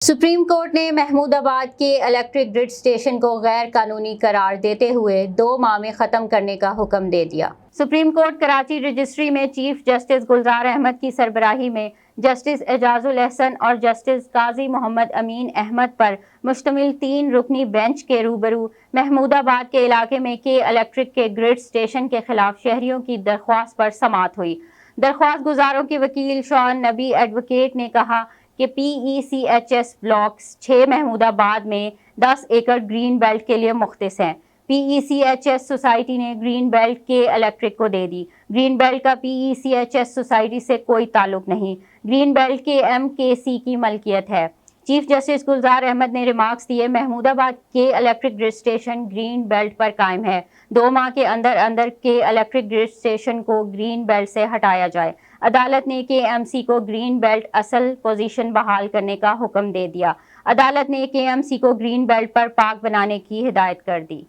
Supreme court ने महमूदाबाद के electric grid station को गैर कानूनी करार देते हुए 2 माह में ख़त्म करने का हुक्म दे दिया। सुप्रीम कोर्ट कराची रजिस्ट्री में चीफ जस्टिस गुलजार अहमद की सरबराही में जस्टिस एजाजुल एहसन और जस्टिस काजी मोहम्मद अमीन अहमद पर मुश्तमिल 3 रुकनी बेंच के रूबरू महमूदाबाद के इलाके में के इलेक्ट्रिक के ग्रिड स्टेशन के खिलाफ शहरियों की दरख्वास्त पर समाअत हुई। दरख्वास्त गुजारों के वकील शॉन नबी एडवोकेट ने कहा कि PECHS ब्लॉक्स 6 महमूदाबाद में 10 एकड़ ग्रीन बेल्ट के लिए मुख्तस हैं। PECHS सोसाइटी ने ग्रीन बेल्ट के इलेक्ट्रिक को दे दी। ग्रीन बेल्ट का PECHS सोसाइटी से कोई ताल्लुक नहीं, ग्रीन बेल्ट के MKC की मलकियत है। चीफ जस्टिस गुलजार अहमद ने रिमार्क्स दिए, महमूदाबाद के electric grid station green belt पर कायम है। 2 माह के अंदर अंदर के इलेक्ट्रिक ग्रिड स्टेशन को ग्रीन बेल्ट से हटाया जाए। अदालत ने KMC को ग्रीन बेल्ट असल पोजीशन बहाल करने का हुक्म दे दिया। अदालत ने KMC को ग्रीन बेल्ट पर पार्क बनाने की हिदायत कर दी।